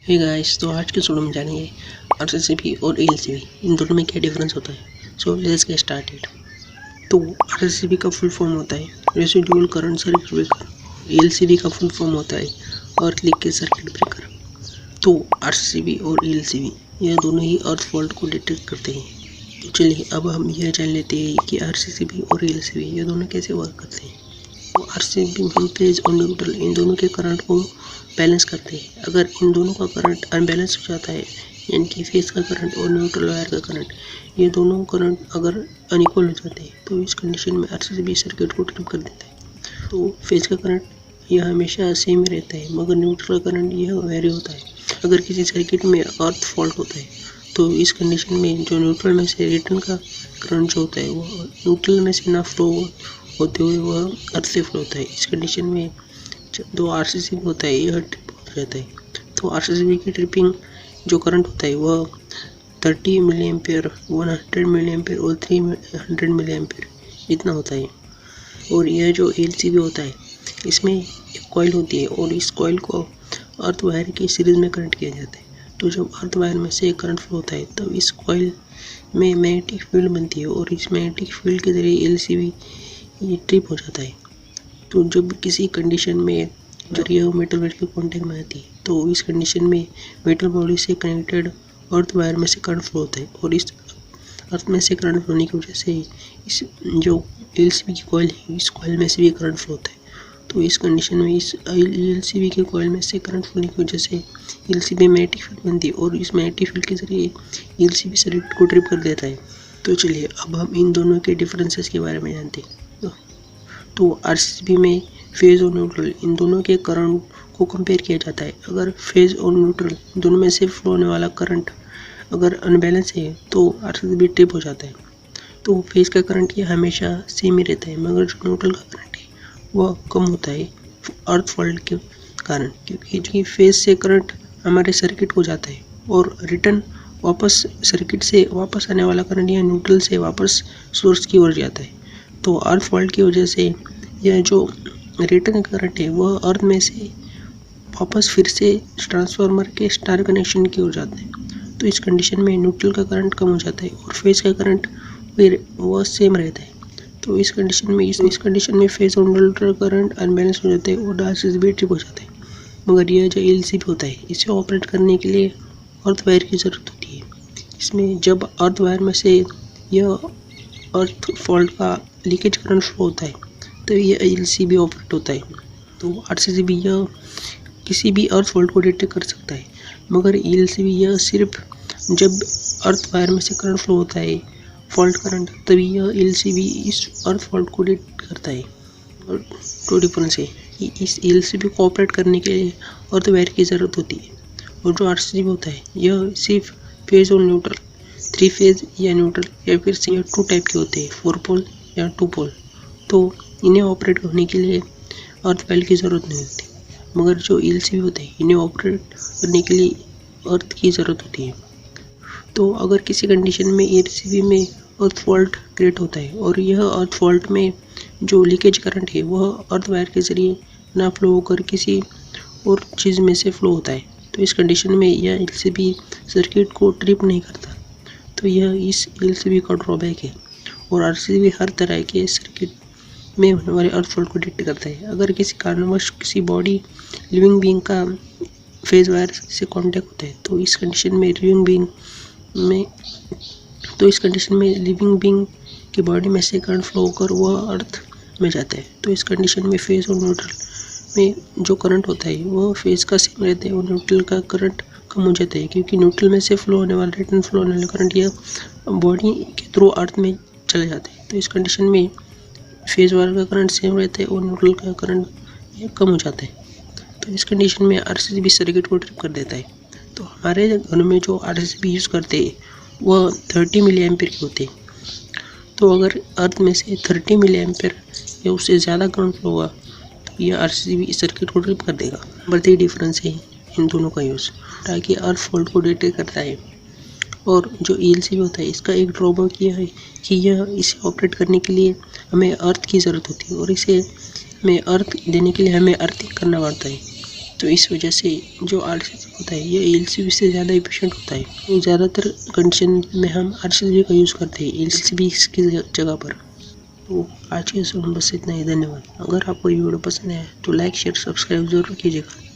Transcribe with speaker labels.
Speaker 1: Hey guys, तो आज के वीडियो में जानेंगे आरसीसीबी और एलसीबी इन दोनों में क्या डिफरेंस होता है। So let's get started. तो आरसीसीबी का फुल फॉर्म होता है residual current circuit breaker. LCB का फुल फॉर्म होता है अर्थ लीकेज सर्किट ब्रेकर। तो आरसीसीबी और एलसीबी यह दोनों ही अर्थ फॉल्ट को डिटेक्ट करते हैं। तो चलिए अब हम यह जान लेते हैं कि आरसीसीबी और एलसीबी ये दोनों कैसे वर्क करते हैं। तो आरसीसीबी में फेज और न्यूट्रल इन दोनों के करंट को बैलेंस करते हैं। अगर इन दोनों का करंट अनबैलेंस हो जाता है, यानी कि फेज का करंट और न्यूट्रल वायर का करंट, ये दोनों करंट अगर अनइक्वल हो जाते हैं तो इस कंडीशन में आरसीसीबी सर्किट को ट्रिप कर देता है। तो फेज का करंट यह हमेशा सेम ही रहता है, मगर न्यूट्रल करंट यह वेरी होता है। अगर किसी सर्किट में अर्थ फॉल्ट होता है तो इस कंडीशन में जो न्यूट्रल में से रिटर्न का करंट जो होता है वो न्यूट्रल में से ना फ्लो होते हुए वह अर्थ से फ्लो होता है। इस कंडीशन में जो आरसीसीबी होता है यह ट्रिप हो जाता है। तो आरसीसीबी की ट्रिपिंग जो करंट होता है वह 30 मिली एम्पेयर, 100 मिली एम्पेयर और 300 मिली एम्पेयर इतना होता है। और यह जो एलसीबी होता है इसमें एक कॉइल होती है और इस कॉइल को अर्थ वायर की सीरीज में कनेक्ट किया जाता है। तो जब अर्थ वायर में से करंट फ्लो होता है तब इस कॉइल में मैग्नेटिक फील्ड बनती है और इस मैग्नेटिक फील्ड के जरिए एलसीबी ये ट्रिप हो जाता है। तो जब किसी कंडीशन में जब यह मेटल वायर के कांटेक्ट में आती है तो इस कंडीशन में मेटल बॉडी से कनेक्टेड अर्थ वायर में से करंट फ्लो होता है और इस अर्थ में से करंट होने की वजह से इस जो एलसीबी की कॉइल है इस कॉइल में से भी करंट फ्लो होता है। तो इस कंडीशन में इस एलसीबी के कॉइल में से करंट फ्लो होने की वजह से एलसीबी मैग्नेटिक फील्ड बनती है और इस मैग्नेटिक फील्ड के जरिए एलसीबी सर्किट को ट्रिप कर देता है। तो चलिए अब हम इन दोनों के डिफरेंसेस के बारे में जानते हैं। तो आरसीसीबी में फेज और न्यूट्रल इन दोनों के करंट को कंपेयर किया जाता है। अगर फेज और न्यूट्रल दोनों में से फ्लो होने वाला करंट अगर अनबैलेंस है तो आरसीसीबी ट्रिप हो जाता है। तो फेज का करंट ये हमेशा सेम ही रहता है, मगर जो न्यूट्रल का करंट है वह कम होता है अर्थ फॉल्ट के कारण, क्योंकि फेज से करंट हमारे सर्किट को जाता है और रिटर्न वापस सर्किट से वापस आने वाला करंट या न्यूट्रल से वापस सोर्स की ओर जाता है। तो अर्थ फॉल्ट की वजह से यह जो रिटर्न करंट है वह अर्थ में से वापस फिर से ट्रांसफार्मर के स्टार कनेक्शन की ओर जाता है। तो इस कंडीशन में न्यूट्रल का करंट कम हो जाता है और फेज का करंट फिर वह सेम रहता है। तो इस कंडीशन में फेज और न्यूट्रल करंट अनबैलेंस हो जाते हैं और आरसीसीबी ट्रिप हो जाता है। मगर यह जो एलसीबी होता है इसे ऑपरेट करने के लिए अर्थ वायर की ज़रूरत होती है। इसमें जब अर्थ वायर में से यह अर्थ फॉल्ट का लीकेज करंट फ्लो होता है तो यह एलसीबी ऑपरेट होता है। तो आरसीसीबी यह किसी भी अर्थ फॉल्ट को डिटेक्ट कर सकता है, मगर एलसीबी यह सिर्फ जब अर्थ वायर में से करंट फ्लो होता है फॉल्ट करंट तभी यह एलसीबी इस अर्थ फॉल्ट को डिटेक्ट करता है। और तो डिफरेंस है कि इस एलसीबी को ऑपरेट करने के लिए अर्थ वायर की ज़रूरत होती है और जो आरसीसीबी होता है यह सिर्फ फेज और न्यूट्रल, 3 फेज या न्यूट्रल या फिर से 2 टाइप के होते हैं, 4 पोल या 2 पोल। तो इन्हें ऑपरेट करने के लिए अर्थ वायर की ज़रूरत नहीं होती, मगर जो एलसीबी होते हैं इन्हें ऑपरेट करने के लिए अर्थ की ज़रूरत होती है। तो अगर किसी कंडीशन में एलसीबी में अर्थ फॉल्ट क्रिएट होता है और यह अर्थ फॉल्ट में जो लीकेज करंट है वह अर्थ वायर के ज़रिए ना फ्लो होकर किसी और चीज़ में से फ्लो होता है, तो इस कंडीशन में यह एलसीबी सर्किट को ट्रिप नहीं करता। तो यह इस एलसीबी का ड्रॉबैक है और आरसीसीबी हर तरह के सर्किट में होने वाले अर्थ फॉल्ट को डिटेक्ट करता है। अगर किसी कारणवश किसी बॉडी लिविंग बीइंग का फेज वायर से कांटेक्ट होता है तो इस कंडीशन में लिविंग बीइंग की बॉडी में से करंट फ्लो होकर वह अर्थ में जाता है। तो इस कंडीशन में फेज और न्यूट्रल में जो करंट होता है वह फेज का सेम रहता है और न्यूट्रल का करंट कम हो जाता है, क्योंकि न्यूट्रल में से फ्लो होने वाला रिटर्न फ्लो होने वाला करंट यह बॉडी के थ्रू अर्थ में चले जाते हैं। तो इस कंडीशन में फेज वायर का करंट सेम रहता है और न्यूट्रल का करंट कम हो जाता है। तो इस कंडीशन में आरसीसीबी सर्किट को ट्रिप कर देता है। तो हमारे घर में जो आरसीसीबी यूज़ करते हैं वह 30 मिली एम्पेयर की होती है। तो अगर अर्थ में से 30 मिली एम्पेयर या उससे ज़्यादा करंट फ्लो होगा तो यह आरसीसीबी सर्किट को ट्रिप कर देगा। बट ये डिफरेंस है इन दोनों का यूज़, ताकि अर्थ फॉल्ट को डिटेक्ट करता है। और जो एलसीबी होता है इसका एक ड्रॉबैक यह है कि यह इसे ऑपरेट करने के लिए हमें अर्थ की ज़रूरत होती है और इसे हमें अर्थ देने के लिए हमें अर्थिंग करना पड़ता है। तो इस वजह से जो RCCB होता है ये LCB से ज़्यादा एफिशिएंट होता है। तो ज़्यादातर कंडीशन में हम RCCB का यूज़ करते हैं LCB की जगह पर। तो आज के इस बस इतना ही। धन्यवाद। अगर आपको ये वीडियो पसंद आया तो लाइक शेयर सब्सक्राइब जरूर कीजिएगा।